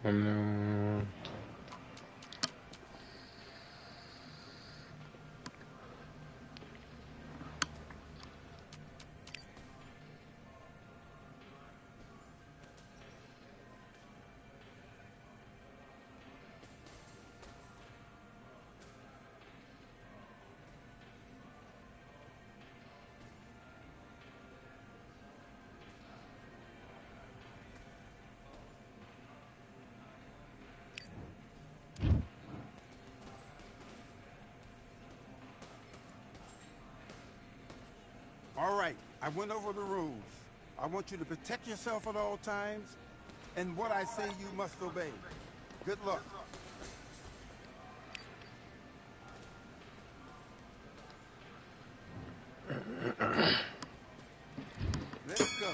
Oh no. All right, I went over the rules. I want you to protect yourself at all times, and what I say you must obey. Good luck. Let's go.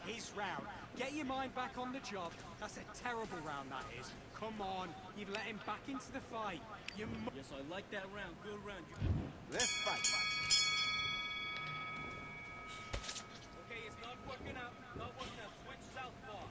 His round. Get your mind back on the job. That's a terrible round, that is. Come on, you've let him back into the fight. Yes, I like that round. Good round. Let's fight. Okay, it's not working out. Not working out. Switch southpaw.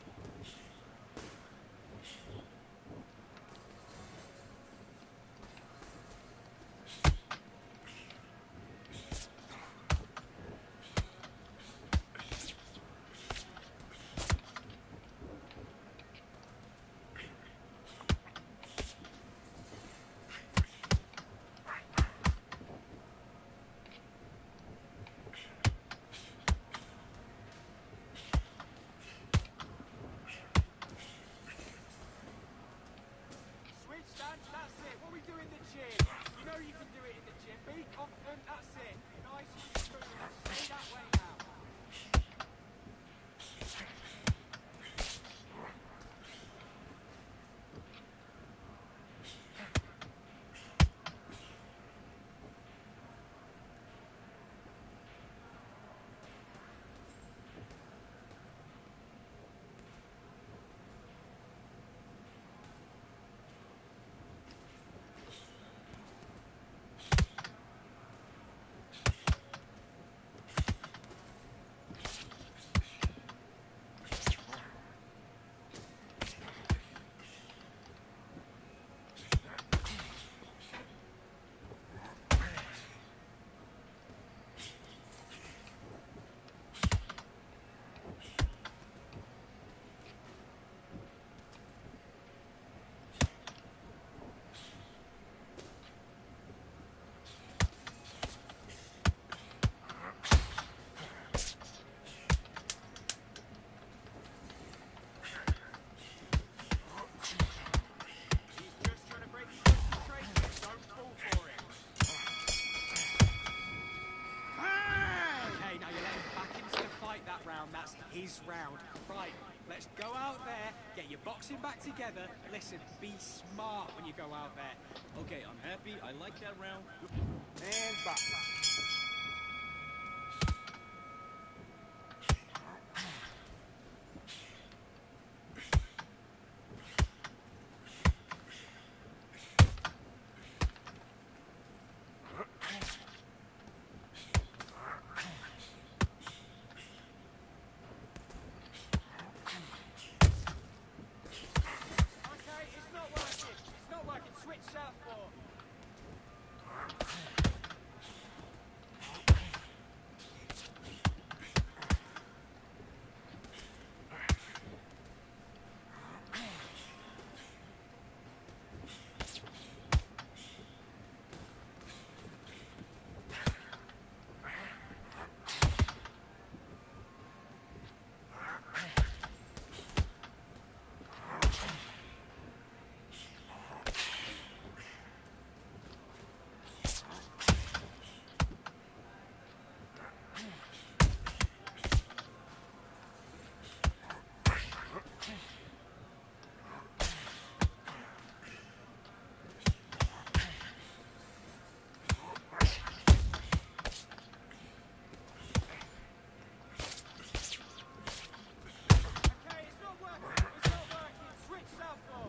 this round. Right, let's go out there, get your boxing back together. Listen, be smart when you go out there. Okay, I'm happy. I like that round. And box. Okay, it's not working. It's not working. Switch southpaw. Okay, it's not working. It's not working. Switch southpaw.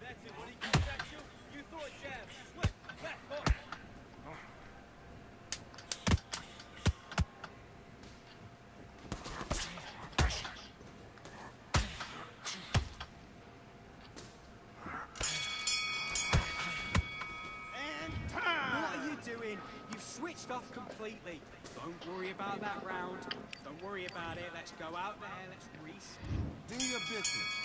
That's it. When he comes at you, you throw a jab. Slip. Left hook. And time! What are you doing? You've switched off completely. Don't worry about that round. Don't worry about it. Let's go out there. Let's restart. Do your business.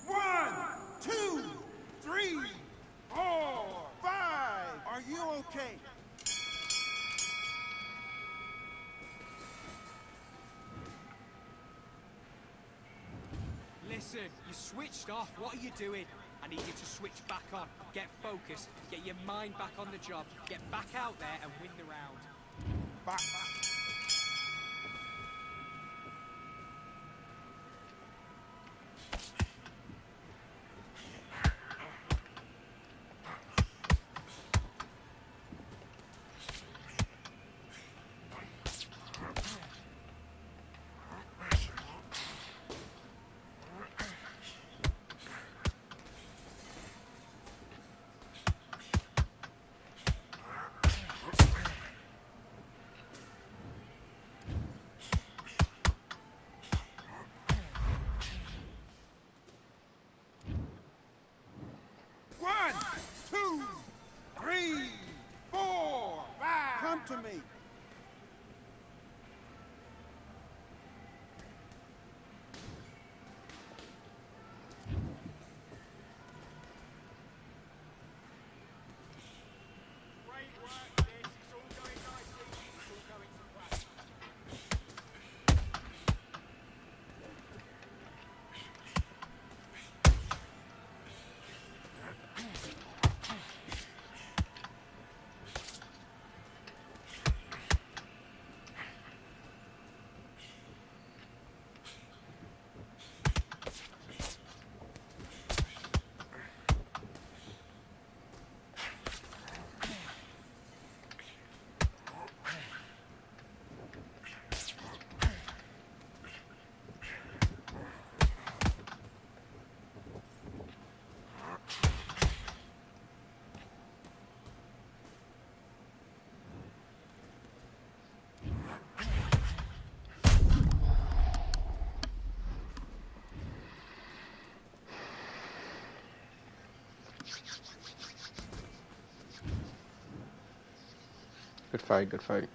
One, two, three, 4, 5. Are you okay? Listen, you switched off. What are you doing? I need you to switch back on. Get focused. Get your mind back on the job. Get back out there and win the round. Box. Good fight, good fight.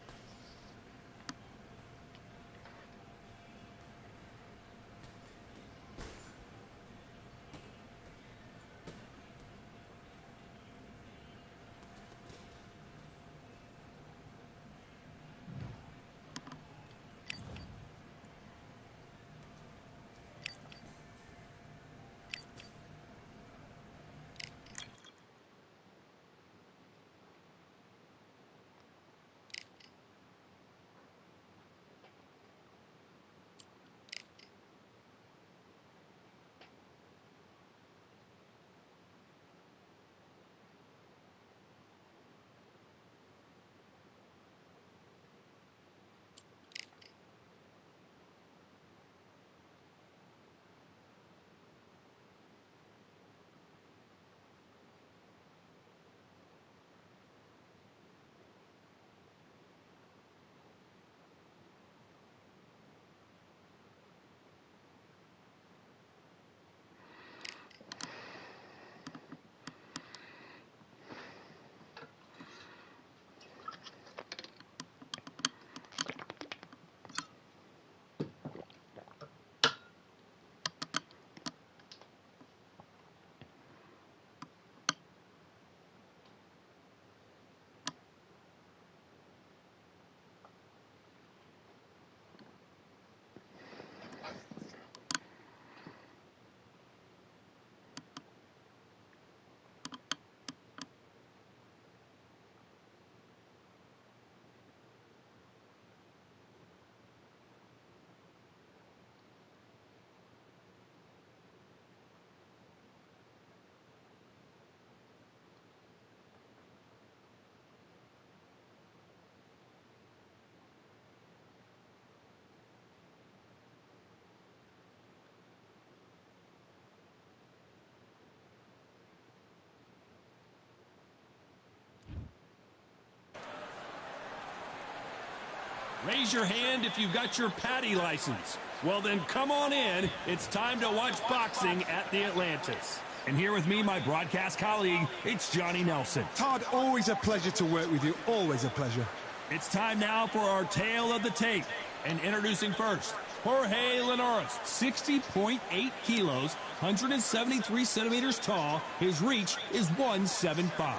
Raise your hand if you've got your paddy license. Well, then come on in. It's time to watch boxing at the Atlantis. And here with me, my broadcast colleague, it's Johnny Nelson. Todd, always a pleasure to work with you. Always a pleasure. It's time now for our tale of the tape. And introducing first, Jorge Linares, 60.8 kilos, 173 centimeters tall. His reach is 175.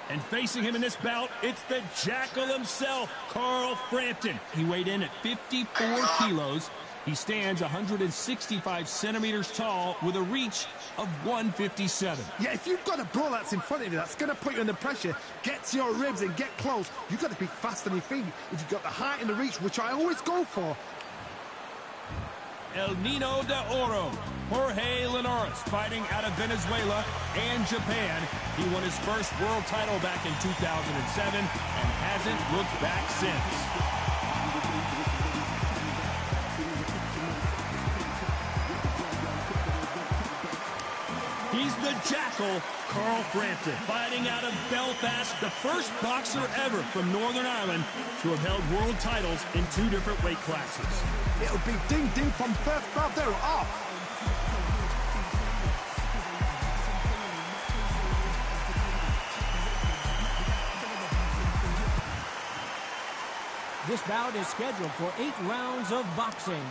And facing him in this bout, it's the Jackal himself, Carl Frampton. He weighed in at 54 kilos. He stands 165 centimeters tall with a reach of 157. Yeah, if you've got a bro that's in front of you that's going to put you under pressure, get to your ribs and get close, you've got to be fast on your feet. If you've got the height and the reach, which I always go for. El Nino de Oro, Jorge Linares, fighting out of Venezuela and Japan. He won his first world title back in 2007 and hasn't looked back since. He's the Jackal, Carl Frampton, fighting out of Belfast, the first boxer ever from Northern Ireland to have held world titles in 2 different weight classes. It'll be ding-ding from first belt there off. This bout is scheduled for 8 rounds of boxing.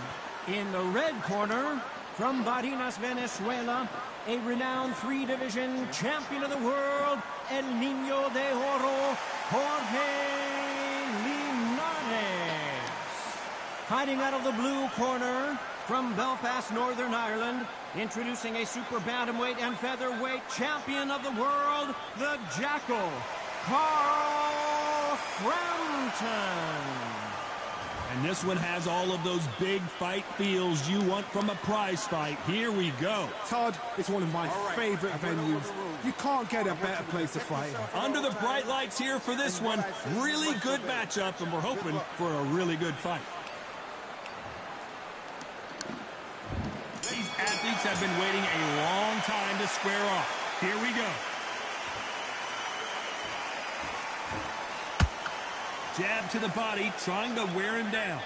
In the red corner, from Barinas, Venezuela, a renowned 3-division champion of the world, El Nino de Oro, Jorge Linares. Fighting out of the blue corner, from Belfast, Northern Ireland, introducing a super bantamweight and featherweight champion of the world, the Jackal, Carl Frampton. And this one has all of those big fight feels you want from a prize fight. Here we go. Todd, it's one of my favorite venues. You can't get a better place to fight. Under the bright lights here for this one, really good matchup, and we're hoping for a really good fight. These athletes have been waiting a long time to square off. Here we go. Jab to the body, trying to wear him down.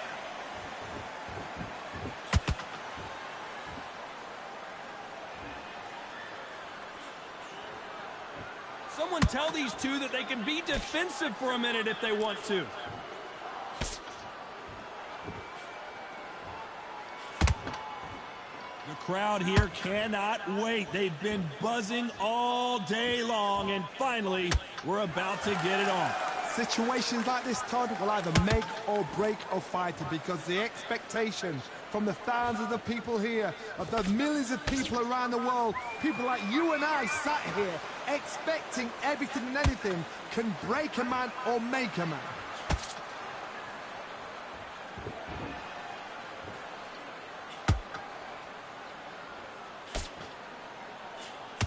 Someone tell these two that they can be defensive for a minute if they want to. The crowd here cannot wait. They've been buzzing all day long, and finally, we're about to get it on. Situations like this, Todd, will either make or break a fighter, because the expectation from the thousands of people here, of the millions of people around the world, people like you and I sat here expecting everything and anything, can break a man or make a man.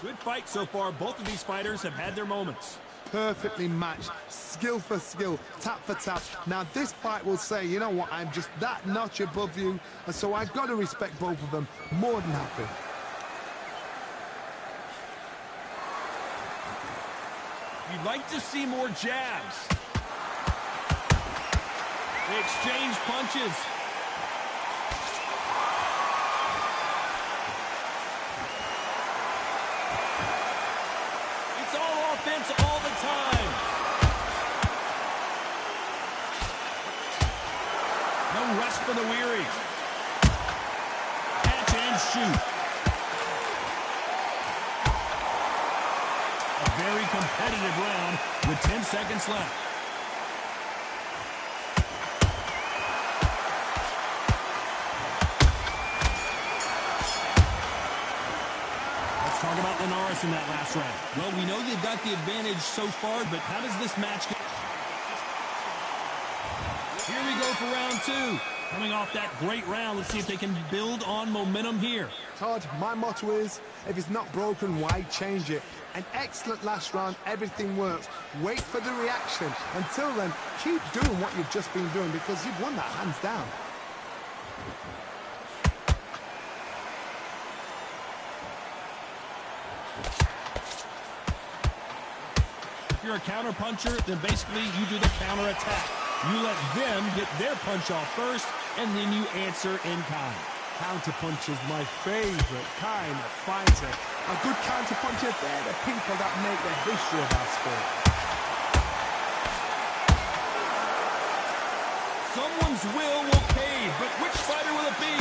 Good fight so far. Both of these fighters have had their moments. Perfectly matched, skill for skill, tap for tap. Now this fight will say, you know what, I'm just that notch above you, and so I've got to respect both of them more than happy. You'd like to see more jabs. They exchange punches. It's all offense all the time. No rest for the weary. Catch and shoot. A very competitive round with 10 seconds left. Let's talk about Linares in that last round. Well, we know they've got the advantage so far, but how does this match go? Here we go for round two. Coming off that great round, let's see if they can build on momentum here. Todd, my motto is, if it's not broken, why change it? An excellent last round, everything works. Wait for the reaction. Until then, keep doing what you've just been doing, because you've won that hands down. If you're a counter puncher, then basically you do the counter attack. You let them get their punch off first, and then you answer in kind. Counter-punch is my favorite kind of fighter. A good counter-puncher, they're the people that make the history of our sport. Someone's will cave, but which fighter will it be?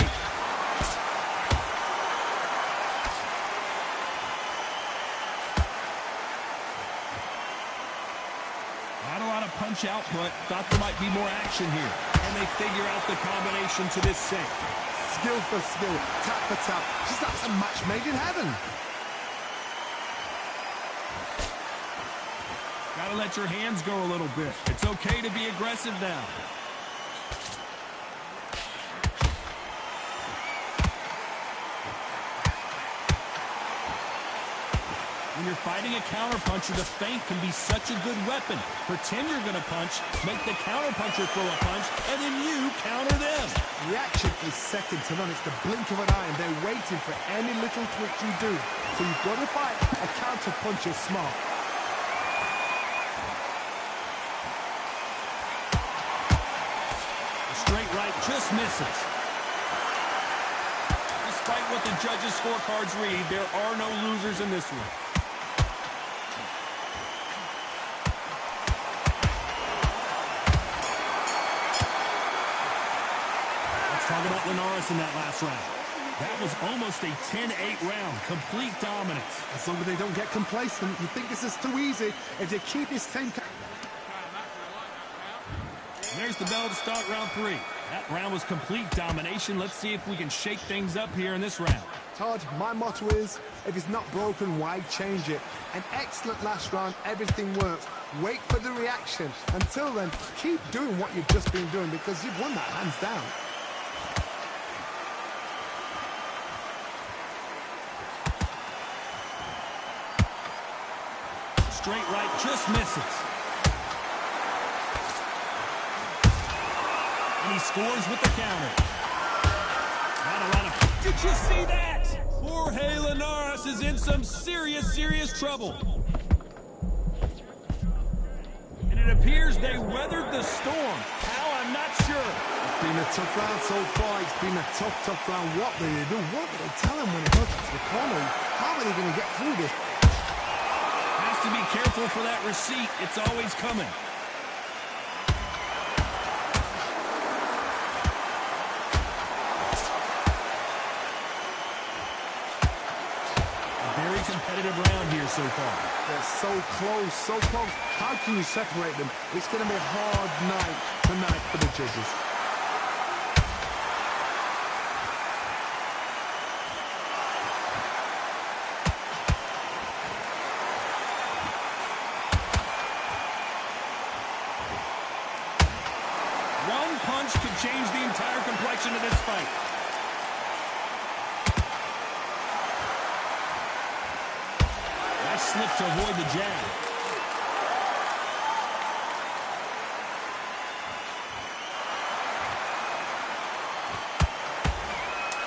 Not a lot of punch output. Thought there might be more action here. And they figure out the combination to this sink. Skill for skill, tap for tap. Just like a match made in heaven. Gotta let your hands go a little bit. It's okay to be aggressive now. When you're fighting a counterpuncher, the feint can be such a good weapon. Pretend you're gonna punch, make the counterpuncher throw a punch, and then you counter them. Reaction is second to none. It's the blink of an eye, and they're waiting for any little twitch you do. So you've got to fight a counterpuncher smart. The straight right just misses. Despite what the judges' scorecards read, there are no losers in this one. Talk about Linares in that last round. That was almost a 10-8 round. Complete dominance. As long as they don't get complacent, you think this is too easy. If they keep this same... There's the bell to start round three. That round was complete domination. Let's see if we can shake things up here in this round. Todd, my motto is, if it's not broken, why change it? An excellent last round, everything works. Wait for the reaction. Until then, keep doing what you've just been doing, because you've won that hands down. Straight right just misses. And he scores with the counter. Not a lot of... Did you see that? Jorge Linares is in some serious trouble. And it appears they weathered the storm. How? I'm not sure. It's been a tough round so far. It's been a tough round. What do they do? What do they tell him when it goes to the corner? How are they going to get through this? Has to be careful for that receipt. It's always coming. Very competitive round here so far. They're so close, so close. How can you separate them? It's going to be a hard night tonight for the judges. One punch could change the entire complexion of this fight. Slip to avoid the jab.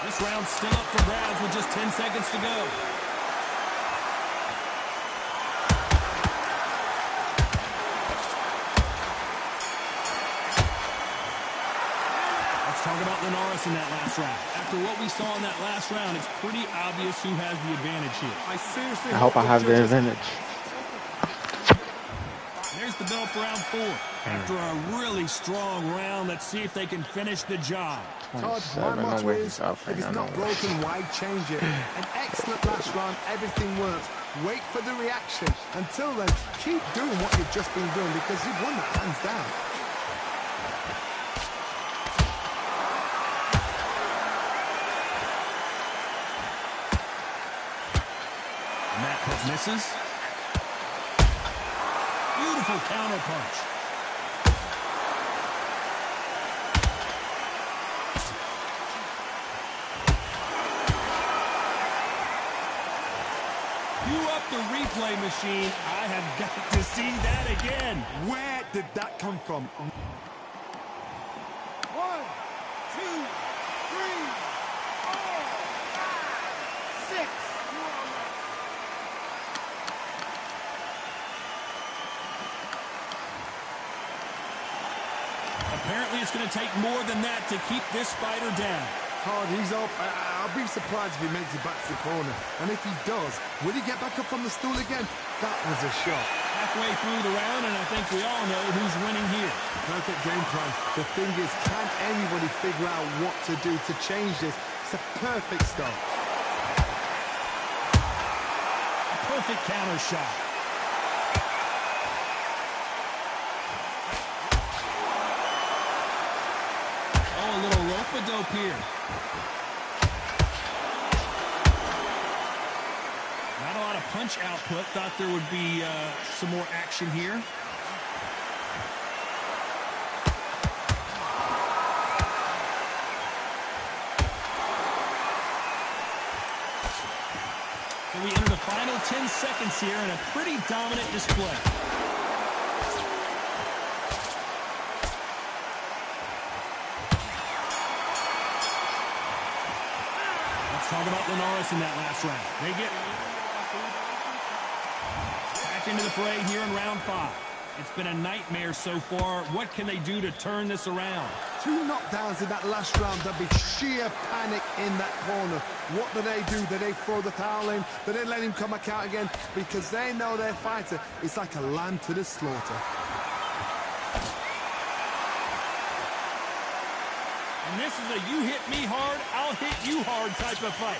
This round's still up for grabs with just 10 seconds to go. Let's talk about Linares in that last round. After what we saw in that last round, it's pretty obvious who has the advantage here. I hope I have the advantage. There's the bell for round 4. After a really strong round, let's see if they can finish the job. Todd, my motto is, if it's not broken, why change it? An excellent last round, everything works. Wait for the reaction. Until then, keep doing what you've just been doing because you've won that hands down. And that hook misses. Beautiful counter punch. Cue up the replay machine. I have got to see that again. Where did that come from? 1, 2, 3, 4, 5, 6. Apparently it's going to take more than that to keep this fighter down. Hard, he's up. I'll be surprised if he makes it back to the corner. And if he does, will he get back up on the stool again? That was a shot. Halfway through the round, and I think we all know who's winning here. Perfect game plan. The thing is, can anybody figure out what to do to change this? It's a perfect start. A perfect counter shot. Oh, a little rope-a-dope here. Not a lot of punch output. Thought there would be some more action here. So we enter the final 10 seconds here in a pretty dominant display. Talk about Linares in that last round. They get back into the fray here in round 5. It's been a nightmare so far. What can they do to turn this around? 2 knockdowns in that last round. There'll be sheer panic in that corner. What do? Do they throw the towel in? Do they let him come back out again? Because they know their fighter is like a lamb to the slaughter. And this is a you hit me hard, I'll hit you hard type of fight.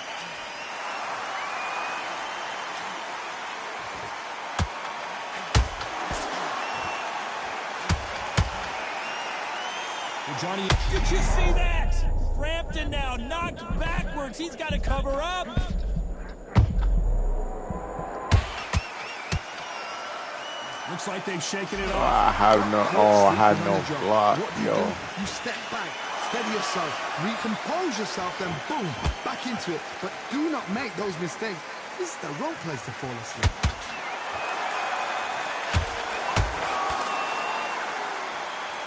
Well, Johnny, did you see that? Frampton now knocked backwards. He's got to cover up. Looks like they've shaken it off. I had no block, yo. You step back. Steady yourself, recompose yourself, then boom, back into it. But do not make those mistakes. This is the wrong place to fall asleep.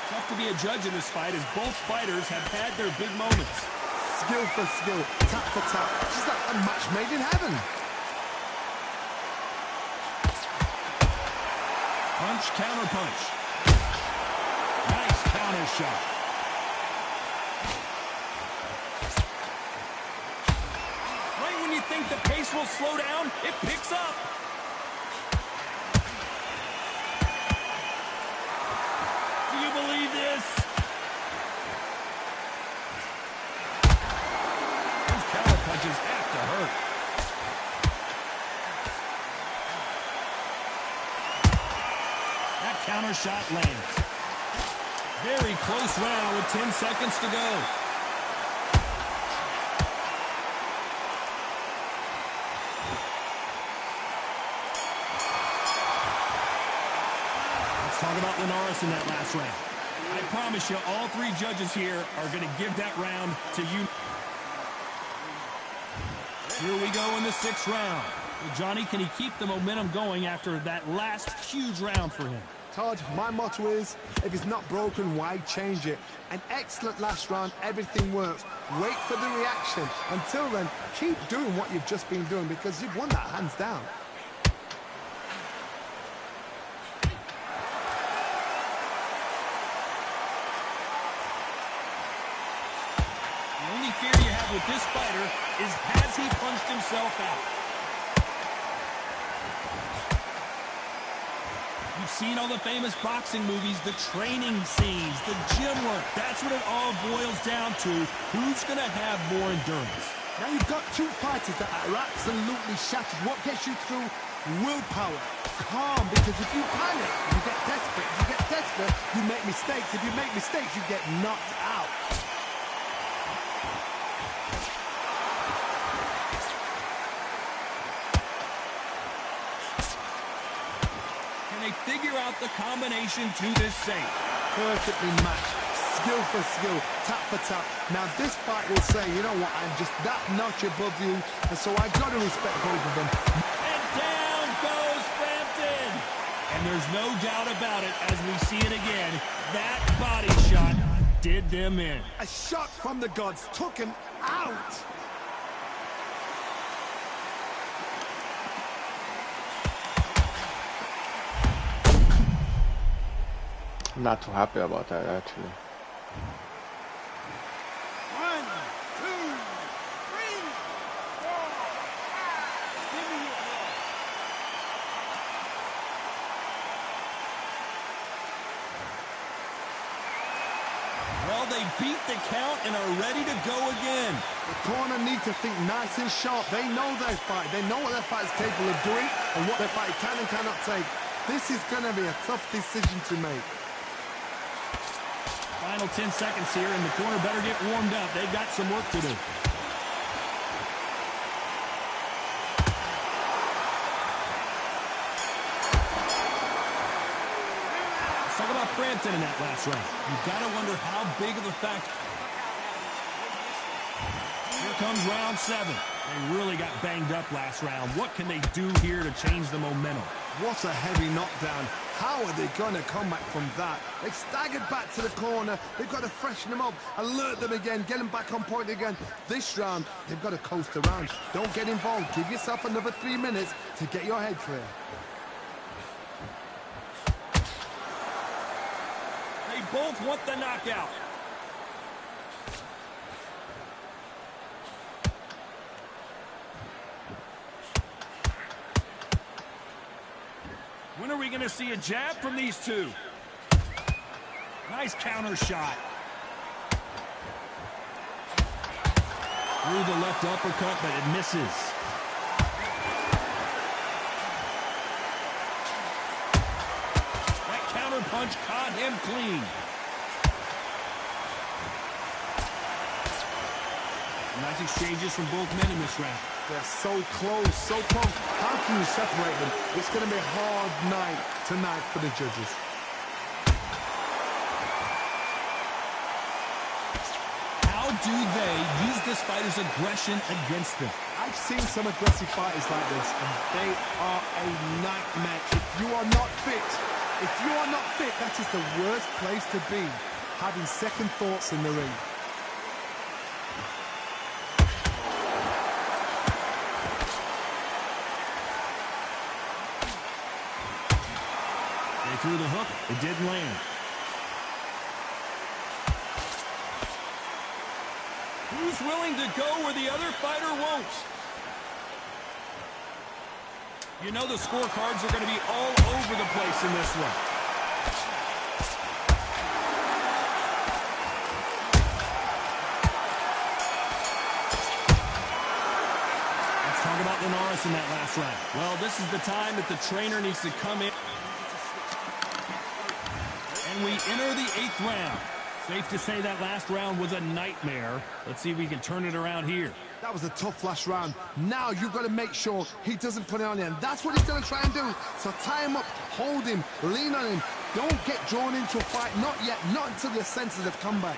Tough to be a judge in this fight as both fighters have had their big moments. Skill for skill, tap for tap. Just like a match made in heaven. Punch, counter punch. Nice counter shot. Right when you think the pace will slow down, it picks up. believe this? Those counter punches have to hurt. That counter shot lands. Very close round with 10 seconds to go. Let's talk about Linares in that last round. I promise you, all three judges here are going to give that round to you. Here we go in the 6th round. Well, Johnny, can he keep the momentum going after that last huge round for him? Todd, my motto is, if it's not broken, why change it? An excellent last round, everything works. Wait for the reaction. Until then, keep doing what you've just been doing because you've won that hands down. The only fear you have with this fighter is, has he punched himself out? You've seen all the famous boxing movies, the training scenes, the gym work. That's what it all boils down to. Who's going to have more endurance? Now you've got two fighters that are absolutely shattered. What gets you through? Willpower. Calm, because if you panic, you get desperate. If you get desperate, you make mistakes. If you make mistakes, you get knocked out. They figure out the combination to this safe. Perfectly matched, skill for skill, tap for tap. Now this fight will say, you know what, I'm just that notch above you, and so I've got to respect both of them. And down goes Frampton. And there's no doubt about it, as we see it again, that body shot did them in. A shot from the gods took him out. I'm not too happy about that, actually. 1, 2, 3, 4, 5. Give me your blood. Well, they beat the count and are ready to go again. The corner need to think nice and sharp. They know their fight. They know what their fight is capable of doing and what their fight can and cannot take. This is going to be a tough decision to make. Final 10 seconds here, and the corner better get warmed up. They've got some work to do. Let's talk about Frampton in that last round. You've got to wonder how big of a factor. Here comes round 7. They really got banged up last round. What can they do here to change the momentum? What a heavy knockdown. How are they going to come back from that? They staggered back to the corner. They've got to freshen them up, alert them again, get them back on point again. This round, they've got to coast around. Don't get involved. Give yourself another 3 minutes to get your head clear. They both want the knockout. When are we going to see a jab from these two? Nice counter shot. Through the left uppercut, but it misses. That counter punch caught him clean. Nice exchanges from both men in this round. They're so close, so close. How can you separate them? It's going to be a hard night tonight for the judges. How do they use this fighter's aggression against them? I've seen some aggressive fighters like this, and they are a nightmare. If you are not fit, that is the worst place to be, having second thoughts in the ring. Through the hook, it didn't land. Who's willing to go where the other fighter won't? You know the scorecards are going to be all over the place in this one. Talk about Linares in that last round. Well, this is the time that the trainer needs to come in. And we enter the 8th round. Safe to say that last round was a nightmare. Let's see if we can turn it around here. That was a tough last round. Now you've got to make sure he doesn't put it on you. And that's what he's going to try and do. So tie him up, hold him, lean on him. Don't get drawn into a fight. Not yet. Not until your senses have come back.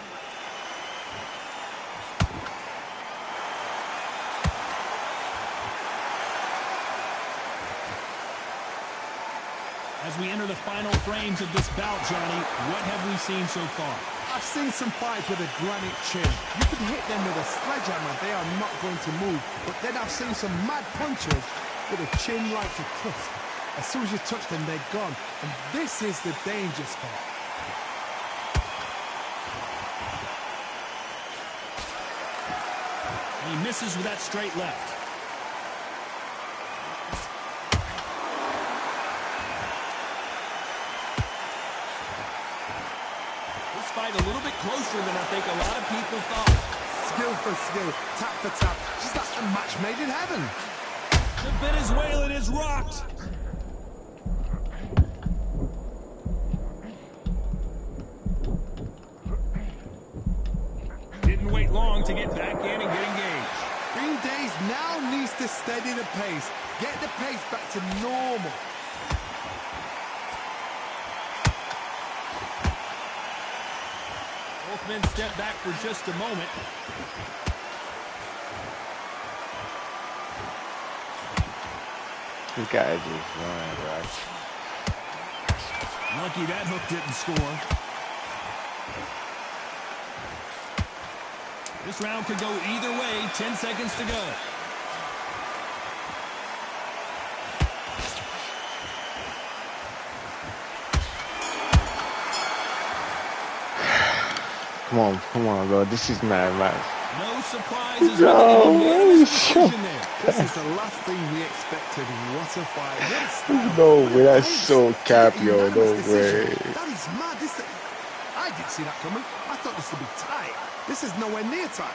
As we enter the final frames of this bout, Johnny, what have we seen so far? I've seen some fights with a granite chin. You can hit them with a sledgehammer. They are not going to move. But then I've seen some mad punchers with a chin like a crisp. As soon as you touch them, they're gone. And this is the danger spot. He misses with that straight left. Fight a little bit closer than I think a lot of people thought. Skill for skill, tap for tap, just like a match made in heaven. The Venezuelan is rocked. Didn't wait long to get back in and get engaged. Green Days now needs to steady the pace, get the pace back to normal. Both men step back for just a moment. This guy is just running, right? Lucky that hook didn't score. This round could go either way. 10 seconds to go. Come on, bro. This is mad, man. No surprises. No. This is the last thing we expected. What a fight. No way. That's so cap, yo. No way. That is mad. I didn't see that coming. I thought this would be tight. This is nowhere near tight.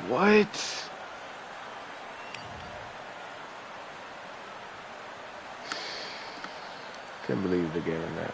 What? Can't believe the game in that.